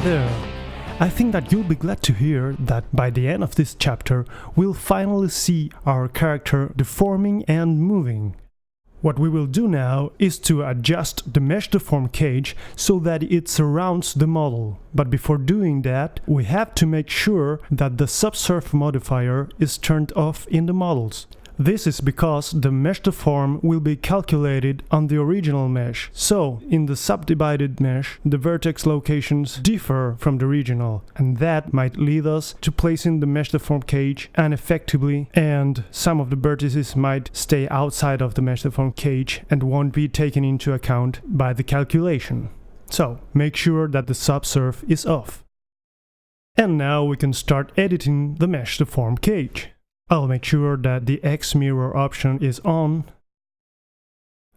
there! I think that you'll be glad to hear that by the end of this chapter, we'll finally see our character deforming and moving. What we will do now is to adjust the mesh deform cage so that it surrounds the model. But before doing that, we have to make sure that the subsurf modifier is turned off in the models. This is because the mesh deform will be calculated on the original mesh. So, in the subdivided mesh, the vertex locations differ from the original, and that might lead us to placing the mesh deform cage ineffectively, and some of the vertices might stay outside of the mesh deform cage and won't be taken into account by the calculation. So, make sure that the subsurf is off. And now we can start editing the mesh deform cage. I'll make sure that the X mirror option is on.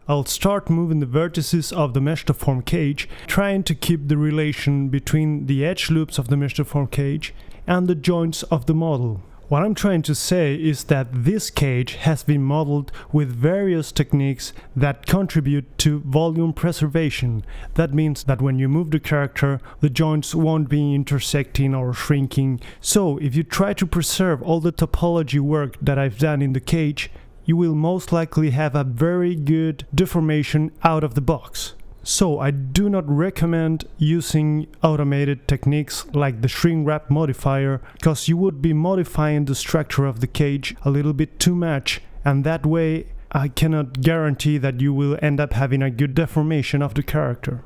I'll start moving the vertices of the mesh deform cage, trying to keep the relation between the edge loops of the mesh deform cage and the joints of the model. What I'm trying to say is that this cage has been modeled with various techniques that contribute to volume preservation. That means that when you move the character, the joints won't be intersecting or shrinking. So if you try to preserve all the topology work that I've done in the cage, you will most likely have a very good deformation out of the box. So I do not recommend using automated techniques like the shrink wrap modifier, because you would be modifying the structure of the cage a little bit too much, and that way I cannot guarantee that you will end up having a good deformation of the character.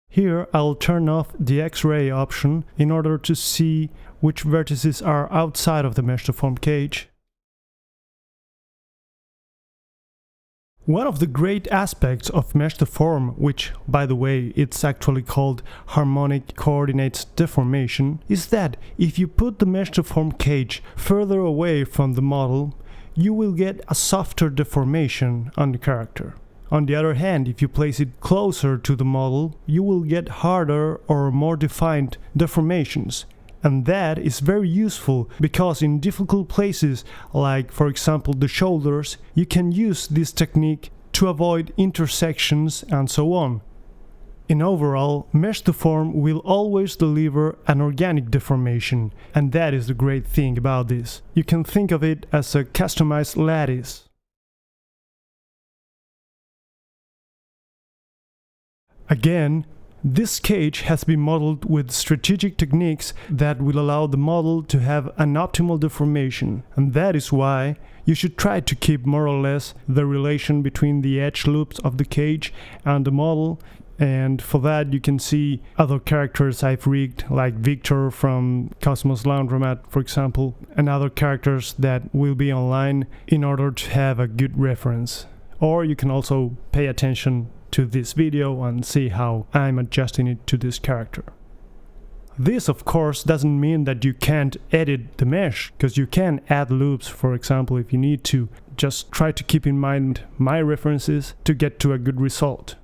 Here I'll turn off the X-ray option in order to see which vertices are outside of the mesh deform cage. One of the great aspects of mesh deform, which, by the way, it's actually called Harmonic Coordinates Deformation, is that if you put the mesh deform cage further away from the model, you will get a softer deformation on the character. On the other hand, if you place it closer to the model, you will get harder or more defined deformations. And that is very useful because in difficult places, like for example the shoulders, you can use this technique to avoid intersections and so on. In overall, mesh deform will always deliver an organic deformation, and that is the great thing about this. You can think of it as a customized lattice. Again, this cage has been modeled with strategic techniques that will allow the model to have an optimal deformation, and that is why you should try to keep more or less the relation between the edge loops of the cage and the model, and for that you can see other characters I've rigged, like Victor from Cosmos Laundromat, for example, and other characters that will be online in order to have a good reference. Or you can also pay attention to this video and see how I'm adjusting it to this character. This of course doesn't mean that you can't edit the mesh, because you can add loops, for example, if you need to. Just try to keep in mind my references to get to a good result.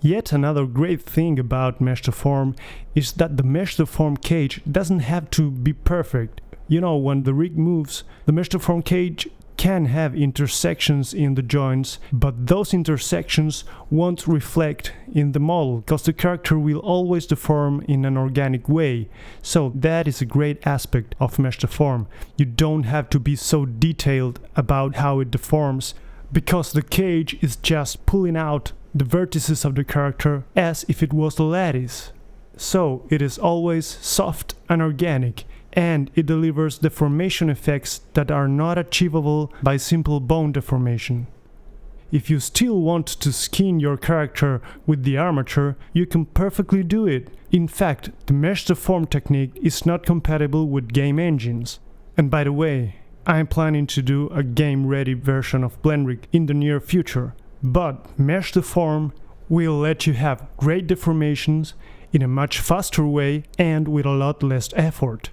Yet another great thing about mesh deform is that the mesh deform cage doesn't have to be perfect. You know, when the rig moves, the mesh deform cage can have intersections in the joints, but those intersections won't reflect in the model, because the character will always deform in an organic way. So that is a great aspect of mesh deform. You don't have to be so detailed about how it deforms, because the cage is just pulling out the vertices of the character as if it was a lattice. So it is always soft and organic, and it delivers deformation effects that are not achievable by simple bone deformation. If you still want to skin your character with the armature, you can perfectly do it. In fact, the mesh deform technique is not compatible with game engines. And by the way, I'm planning to do a game-ready version of BlenRig in the near future. But mesh deform will let you have great deformations in a much faster way and with a lot less effort.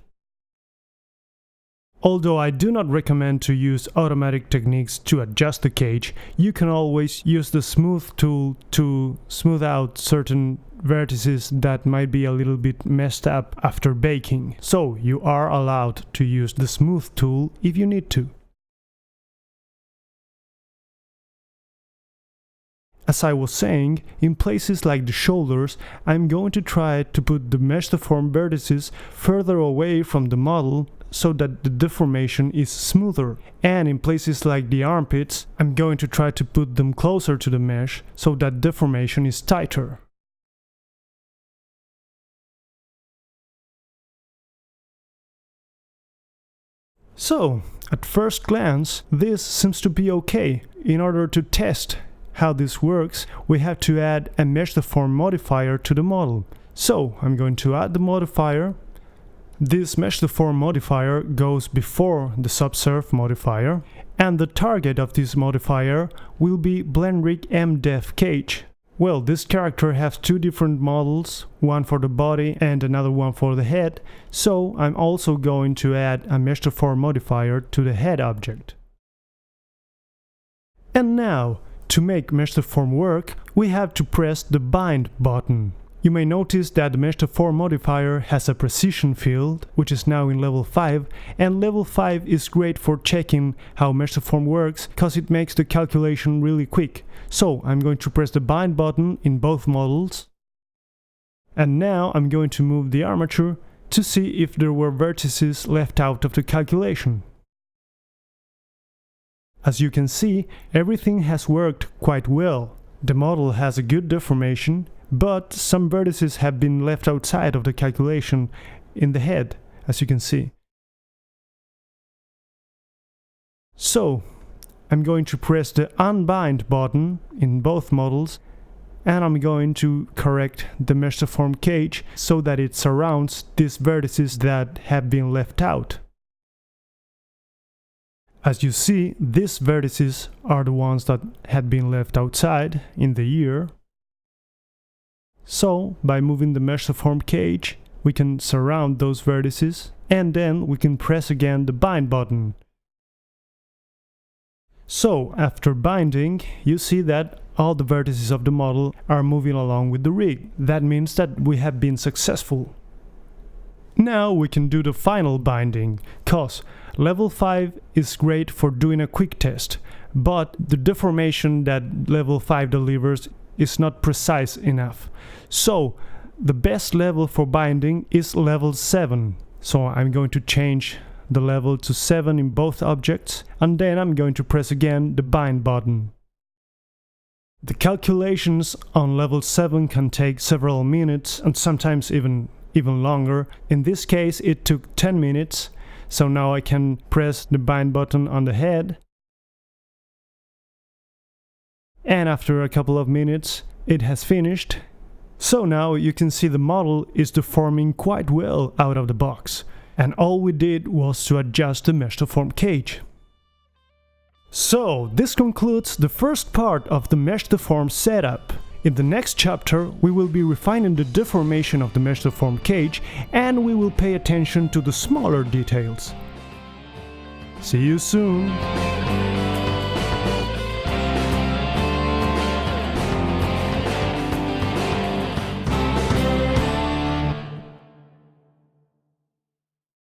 Although I do not recommend to use automatic techniques to adjust the cage, you can always use the smooth tool to smooth out certain vertices that might be a little bit messed up after baking. So you are allowed to use the smooth tool if you need to. As I was saying, in places like the shoulders, I'm going to try to put the mesh deform vertices further away from the model so that the deformation is smoother. And in places like the armpits, I'm going to try to put them closer to the mesh so that deformation is tighter. So, at first glance, this seems to be okay. In order to test how this works, we have to add a mesh deform modifier to the model. So, I'm going to add the modifier. This mesh deform modifier goes before the subsurf modifier, and the target of this modifier will be BlenRig Mdef Cage. Well, this character has two different models, one for the body and another one for the head, so I'm also going to add a mesh deform modifier to the head object. And now, to make mesh deform work, we have to press the bind button. You may notice that the mesh deform modifier has a precision field, which is now in level 5, and level 5 is great for checking how mesh deform works, because it makes the calculation really quick. So I'm going to press the bind button in both models, and now I'm going to move the armature to see if there were vertices left out of the calculation. As you can see, everything has worked quite well. The model has a good deformation, but some vertices have been left outside of the calculation in the head, as you can see. So, I'm going to press the unbind button in both models, and I'm going to correct the mesh deform cage so that it surrounds these vertices that have been left out. As you see, these vertices are the ones that had been left outside in the ear. So, by moving the mesh deform cage, we can surround those vertices, and then we can press again the bind button. So, after binding, you see that all the vertices of the model are moving along with the rig. That means that we have been successful. Now we can do the final binding, cause level 5 is great for doing a quick test, but the deformation that level 5 delivers is not precise enough. So, the best level for binding is level 7. So I'm going to change the level to 7 in both objects, and then I'm going to press again the bind button. The calculations on level 7 can take several minutes, and sometimes even longer. In this case it took 10 minutes, so now I can press the bind button on the head. And after a couple of minutes, it has finished. So now you can see the model is deforming quite well out of the box. And all we did was to adjust the mesh deform cage. So this concludes the first part of the mesh deform setup. In the next chapter, we will be refining the deformation of the mesh deform cage, and we will pay attention to the smaller details. See you soon!